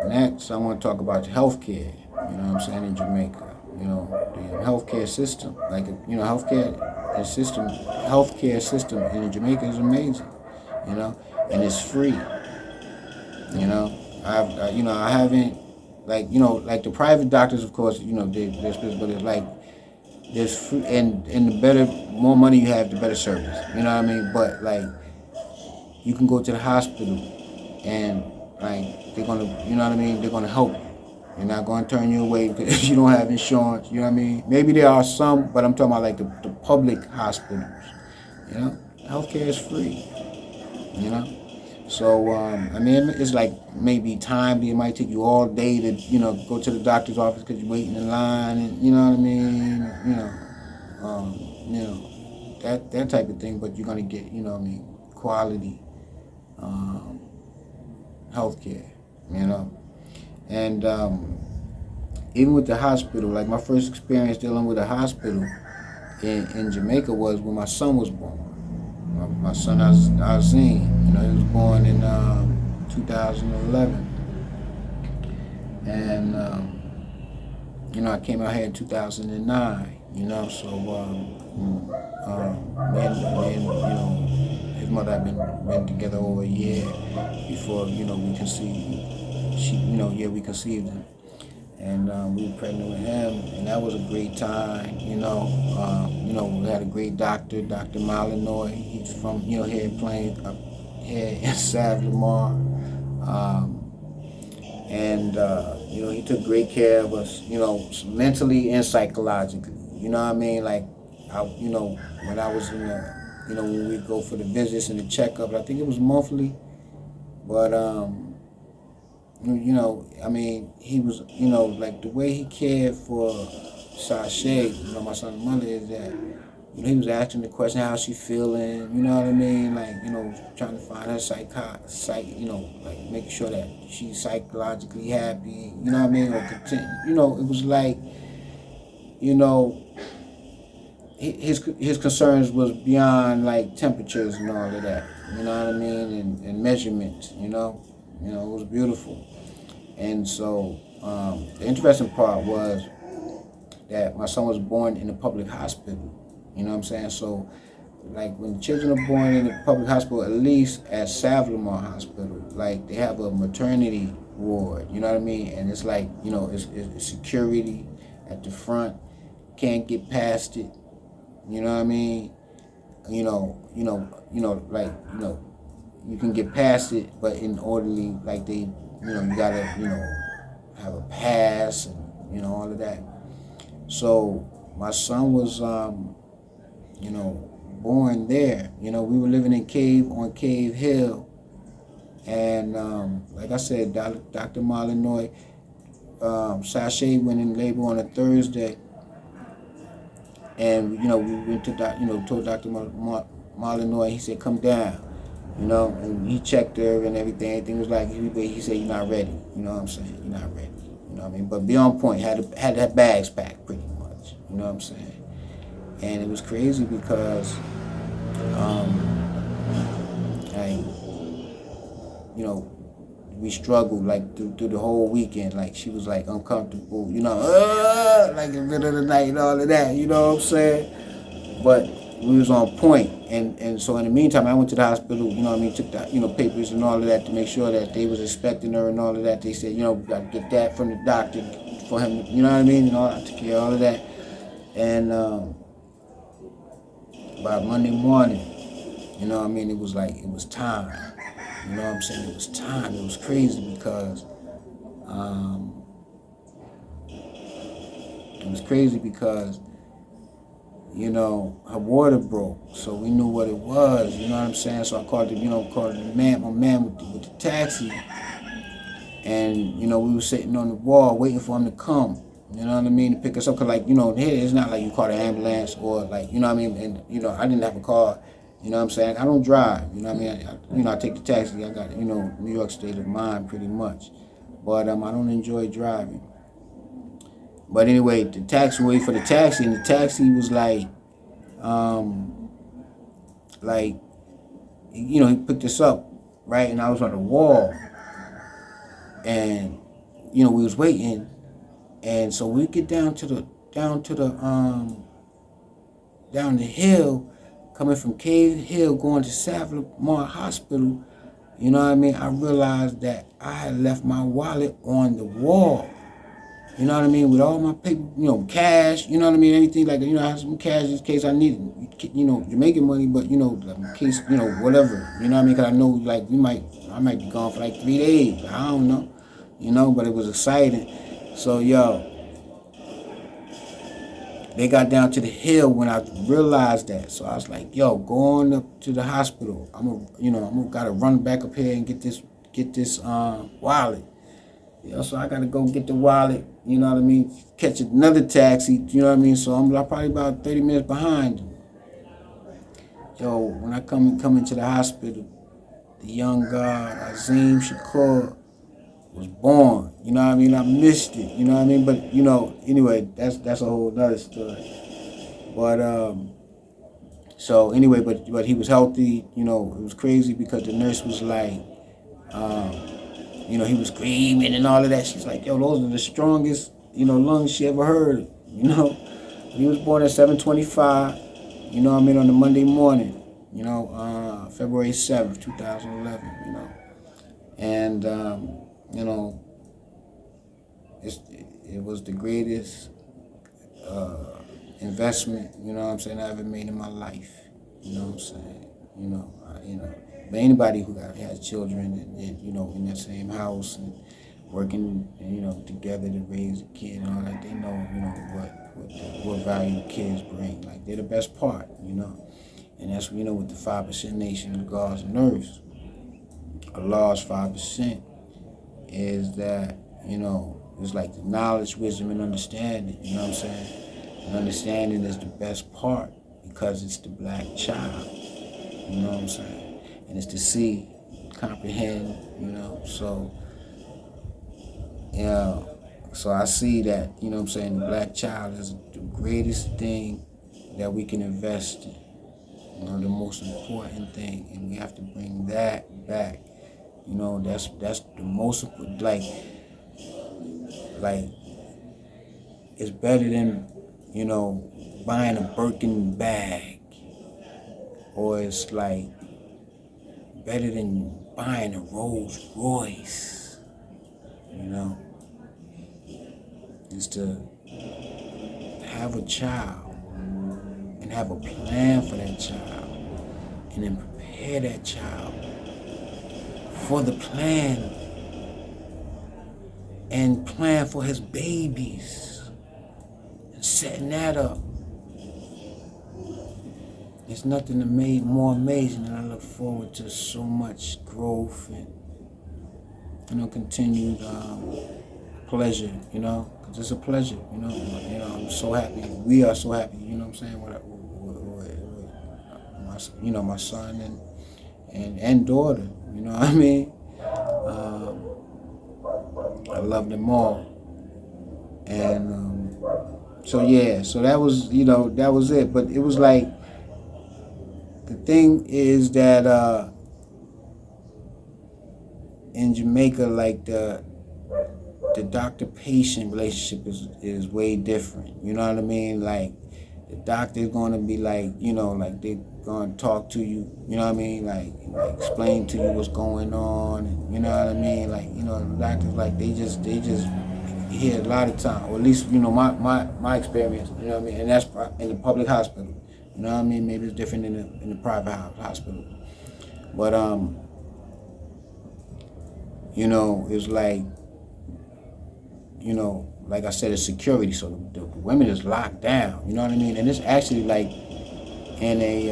Next, I want to talk about healthcare. You know what I'm saying, in Jamaica. You know, the healthcare system, like, you know, healthcare system in Jamaica is amazing. You know, and it's free. You know, I haven't, like, you know, like the private doctors, of course, you know, they're special, but it's like there's free, and the better, more money you have, the better service. You know what I mean? But like, you can go to the hospital, and like they're gonna, you know what I mean? They're gonna help you. They're not gonna turn you away because you don't have insurance. You know what I mean? Maybe there are some, but I'm talking about like the public hospitals. You know, healthcare is free. You know. So, I mean, it's like maybe time. It might take you all day to, you know, go to the doctor's office because you're waiting in line, and you know what I mean. You know, that type of thing. But you're gonna get, you know what I mean, quality um, health care. You know, and even with the hospital, like my first experience dealing with a hospital in Jamaica was when my son was born. My son Azim, you know, he was born in 2011, and you know, I came out here in 2009. You know, so you know, his mother had been together over a year before, you know, we conceived. You know, yeah, we conceived him, and we were pregnant with him, and that was a great time. You know, we had a great doctor, Dr. Malinois. He's from, you know, here playing up here in Sav Lamar, and you know, he took great care of us, you know, mentally and psychologically. You know what I mean? Like, you know, when I was in the, you know, when we go for the visits and the checkups, I think it was monthly, but you know, I mean, he was, you know, like the way he cared for Sashay, you know, my son's mother, is that, you know, he was asking the question, how she feeling, you know what I mean? Like, you know, trying to find her you know, like making sure that she's psychologically happy, you know what I mean? Or content, you know, it was like, you know, his concerns was beyond like temperatures and all of that, you know what I mean? And measurements, you know? You know, it was beautiful. And so the interesting part was that my son was born in a public hospital. You know what I'm saying? So, like, when children are born in a public hospital, at least at Savlamar Hospital, like, they have a maternity ward. You know what I mean? And it's like, you know, it's security at the front. Can't get past it. You know what I mean? Like, you know, you can get past it, but in orderly, like, they, you know, you gotta, you know, have a pass and, you know, all of that. So my son was, you know, born there. You know, we were living in Cave Hill, and like I said, Dr. Malinois, Sashay went in labor on a Thursday, and you know, we went to told Dr. Malinois. He said, "Come down." You know, and he checked her and everything. Everything was like, he said, "You're not ready." You know what I'm saying? You're not ready. You know what I mean? But be on point. Had that bags packed pretty much. You know what I'm saying? And it was crazy because, like, you know, we struggled like through the whole weekend. Like, she was like uncomfortable. You know, like in the middle of the night and all of that. You know what I'm saying? But we was on point. And so in the meantime, I went to the hospital, you know what I mean, took the, you know, papers and all of that to make sure that they was expecting her and all of that. They said, you know, we got to get that from the doctor for him, you know what I mean, and all that. I took care of all of that. And by Monday morning, you know what I mean, it was like, it was time. You know what I'm saying? It was time. It was crazy because you know, her water broke, so we knew what it was. You know what I'm saying? So I called my man with the taxi, and you know, we were sitting on the wall waiting for him to come. You know what I mean? To pick us up, cause like, you know, here it's not like you call the ambulance or like, you know what I mean. And you know, I didn't have a car. You know what I'm saying? I don't drive. You know what I mean? I take the taxi. I got, you know, New York state of mind pretty much, but I don't enjoy driving. But anyway, the taxi, wait for the taxi, and the taxi was like, you know, he picked us up, right? And I was on the wall, and we was waiting, and so we get down to the down the hill, coming from Cave Hill, going to Savlamar Hospital. You know what I mean? I realized that I had left my wallet on the wall. You know what I mean? With all my paper, cash, you know what I mean? Anything like, I have some cash in case I need, Jamaican money, but, in case, whatever. You know what I mean? Because I know, like, I might be gone for like 3 days. I don't know. But it was exciting. So, they got down to the hill when I realized that. So I was like, going up to the hospital. I'm gotta run back up here and get this wallet. So I gotta go get the wallet, you know what I mean? Catch another taxi, you know what I mean? So I'm probably about 30 minutes behind. When I come into the hospital, the young God, Azim Shakur, was born. You know what I mean? I missed it. You know what I mean? But anyway, that's a whole other story. But so anyway, but he was healthy. It was crazy because the nurse was like, he was screaming and all of that. She's like, those are the strongest, lungs she ever heard. He was born at 7:25. You know what I mean? On the Monday morning. February 7th, 2011. And it was the greatest investment, I ever made in my life. You know what I'm saying? But anybody who has children and in that same house and working, together to raise a kid and all that, they know, what value the kids bring. Like, they're the best part, And that's, with the 5% nation of God's and earth. Allah's 5% is that, it's like the knowledge, wisdom, and understanding, you know what I'm saying? And understanding is the best part because it's the black child, you know what I'm saying? And it's to see, comprehend, so, so I see that, the black child is the greatest thing that we can invest in, the most important thing, and we have to bring that back. That's the most important, like it's better than, buying a Birkin bag, or it's like better than buying a Rolls Royce, is to have a child and have a plan for that child and then prepare that child for the plan and plan for his babies and setting that up. There's nothing more amazing, and I look forward to so much growth and continued pleasure, because it's a pleasure, I'm so happy. We are so happy, what I'm saying, with my son and daughter, you know what I mean? I love them all. And so that was, that was it. But it was like, the thing is that in Jamaica, like the doctor-patient relationship is way different. You know what I mean? Like, the doctor's going to be like, like they're going to talk to you, you know what I mean? Like explain to you what's going on, and, you know what I mean? Like, the doctors, like, they just hear a lot of time, or at least, my experience, you know what I mean? And that's in the public hospital, you know what I mean? Maybe it's different in the private hospital. But, it's like, like I said, it's security, so the women is locked down, you know what I mean? And it's actually like in a,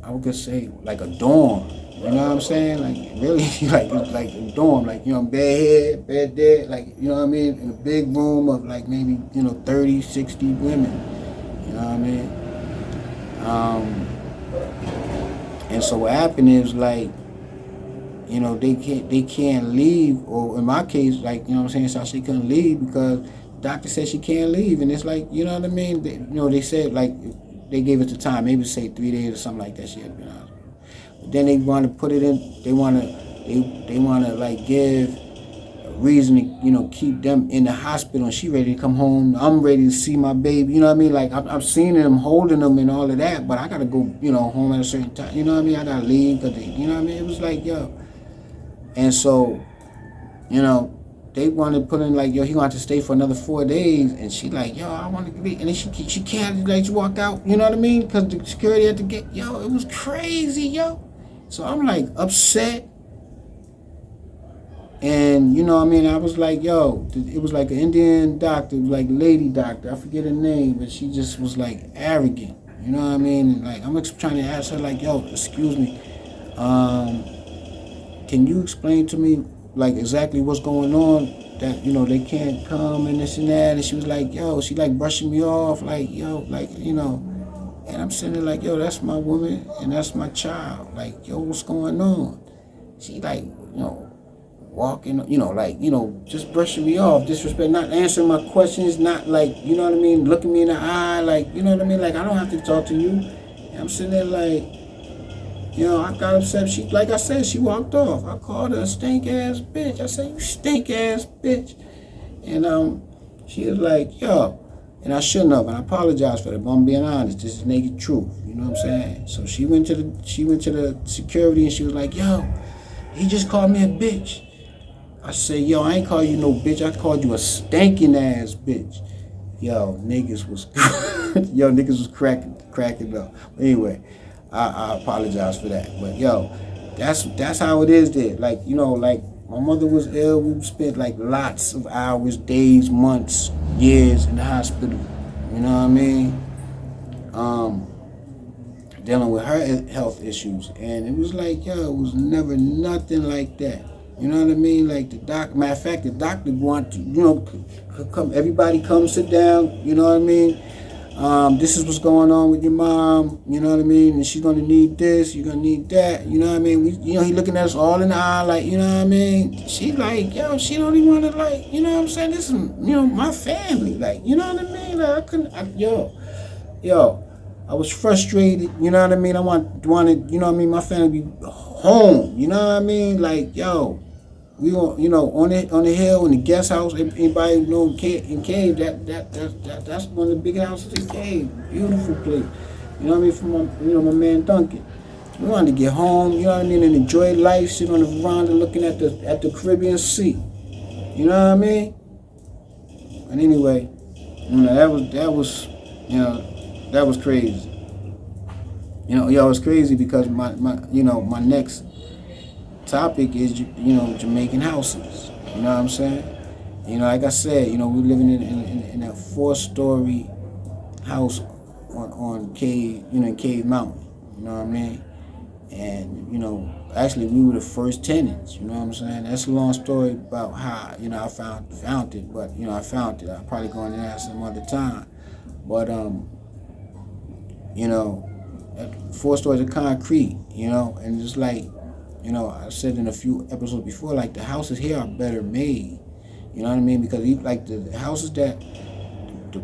I would just say like a dorm, you know what I'm saying? Like, really, like, it's like a dorm, like, bed here, bed there, like, you know what I mean? In a big room of like maybe, 30, 60 women, you know what I mean? And so what happened is, like, they can't leave, or in my case, like, so she couldn't leave because the doctor said she can't leave, and it's like, you know what I mean? They said, like, they gave it the time, maybe say 3 days or something like that she had been out. But then they want to put it in, they want to like give reason to, keep them in the hospital, and she ready to come home. I'm ready to see my baby. You know what I mean? Like I'm seeing them, holding them, and all of that. But I gotta go, home at a certain time. You know what I mean? I gotta leave because you know what I mean. It was like and so, they wanted to put in like, he wanted to stay for another 4 days, and she like, I want to be, and then she can't like walk out. You know what I mean? Because the security had to get, it was crazy, So I'm like upset. And, I was like, it was like an Indian doctor, it was like a lady doctor, I forget her name, but she just was like arrogant, you know what I mean? And like, I'm trying to ask her like, excuse me, can you explain to me like exactly what's going on that, they can't come and this and that? And she was like, she like brushing me off, like, and I'm sitting there like, that's my woman and that's my child. Like, what's going on? She like, walking, just brushing me off, disrespect, not answering my questions, not like, you know what I mean, looking me in the eye, like, you know what I mean, like, I don't have to talk to you. And I'm sitting there like, I got upset. She, like I said, she walked off. I called her a stink ass bitch. I said, you stink ass bitch. And she was like, and I shouldn't have, and I apologize for that, but I'm being honest, this is naked truth, you know what I'm saying? So she went to the security, and she was like, he just called me a bitch. I said, I ain't call you no bitch. I called you a stinking ass bitch. Niggas was cracking up. But anyway, I apologize for that. But that's how it is there. Like, like my mother was ill. We spent like lots of hours, days, months, years in the hospital. You know what I mean? Dealing with her health issues. And it was like, it was never nothing like that. You know what I mean? Like matter of fact, the doctor want to, come. Everybody come sit down. You know what I mean? This is what's going on with your mom. You know what I mean? And she's gonna need this. You're gonna need that. You know what I mean? He looking at us all in the eye, like, you know what I mean? She like, she don't even want to, like, you know what I'm saying? This is, my family. Like, you know what I mean? Like, I couldn't. I was frustrated. You know what I mean? I wanted, you know what I mean? My family be home. You know what I mean? Like, we on the hill in the guest house. Anybody know in Cave? That's one of the big houses in Cave. Beautiful place. You know what I mean? From my man Duncan. We wanted to get home. You know what I mean? And enjoy life. Sit on the veranda looking at the Caribbean Sea. You know what I mean? And anyway, that was crazy. It's crazy because my next topic is, Jamaican houses. You know what I'm saying? Like I said, we're living in a 4-story house on Cave, in Cave Mountain. You know what I mean? And, actually we were the first tenants. You know what I'm saying? That's a long story about how, I found it, but, I found it. I'll probably go into that some other time. But, 4 stories of concrete, and just like, I said in a few episodes before, like the houses here are better made. You know what I mean? Because like the houses that the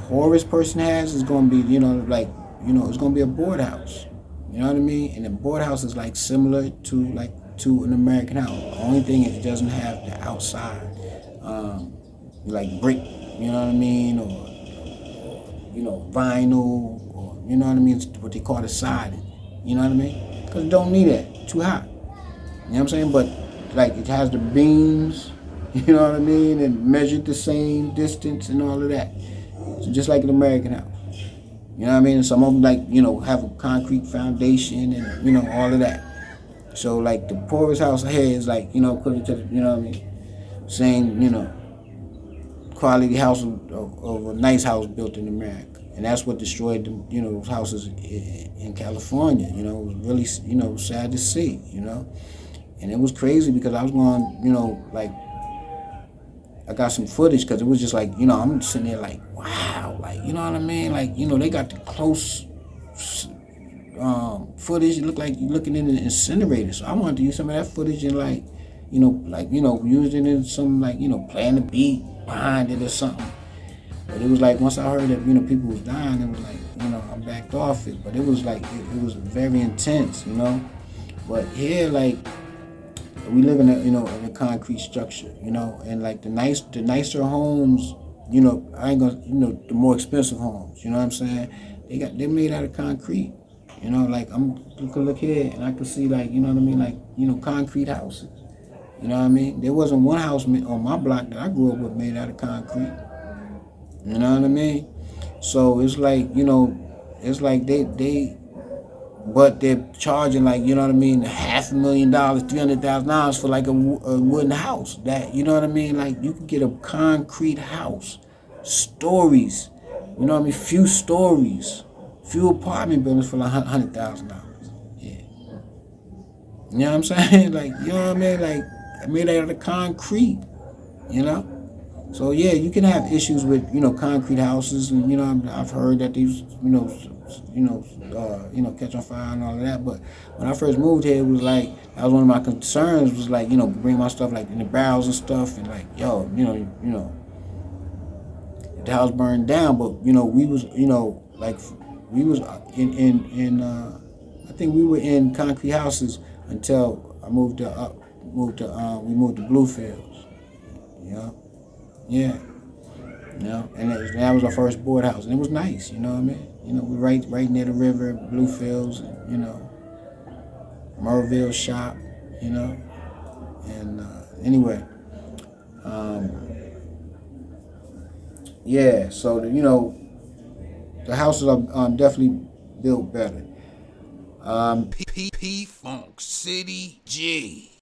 poorest person has is going to be, it's going to be a board house. You know what I mean? And the board house is like similar to an American house. The only thing is it doesn't have the outside, like brick. You know what I mean? Or vinyl. You know what I mean? It's what they call the siding. You know what I mean? Because it don't need that. Too hot. You know what I'm saying? But, like, it has the beams, you know what I mean? And measured the same distance and all of that. So just like an American house. You know what I mean? And some of them, like, have a concrete foundation and, all of that. So, like, the poorest house here is, like, put it to the, you know what I mean? Same, quality house of a nice house built in America. And that's what destroyed the, those houses in California. It was really, sad to see, And it was crazy because I was going, like, I got some footage because it was just like, I'm sitting there like, wow, like, you know what I mean? Like, they got the close footage. It looked like you're looking in an incinerator. So I wanted to use some of that footage and like, use it in some, like, playing the beat behind it or something. But it was like, once I heard that, people was dying, it was like, I backed off it. But it was like, it was very intense, But here, like, We live in a, in a concrete structure, and like the nicer homes, I ain't gonna, the more expensive homes, you know what I'm saying? They're made out of concrete, like you can look here and I can see, like, you know what I mean, like, concrete houses. You know what I mean? There wasn't one house on my block that I grew up with made out of concrete. You know what I mean? So it's like, it's like but they're charging, like, you know what I mean, $500,000, $300,000 for like a wooden house. That, you know what I mean? Like, you can get a concrete house, stories, you know what I mean, few stories, few apartment buildings for like $100,000. Yeah, you know what I'm saying? Like, you know what I mean? Like, made out of concrete, you know. So yeah, you can have issues with, concrete houses, and I've heard that these, catch on fire and all of that. But when I first moved here, it was like, that was one of my concerns, was like, bring my stuff like in the barrels and stuff, and like, yo, the house burned down. But we was, like, we was I think we were in concrete houses until I we moved to Bluefields. You know, yeah. And that was our first board house, and it was nice. You know what I mean? We right near the river, Bluefields, Merville shop. And anyway, um, yeah. So the houses are definitely built better. P Funk City G.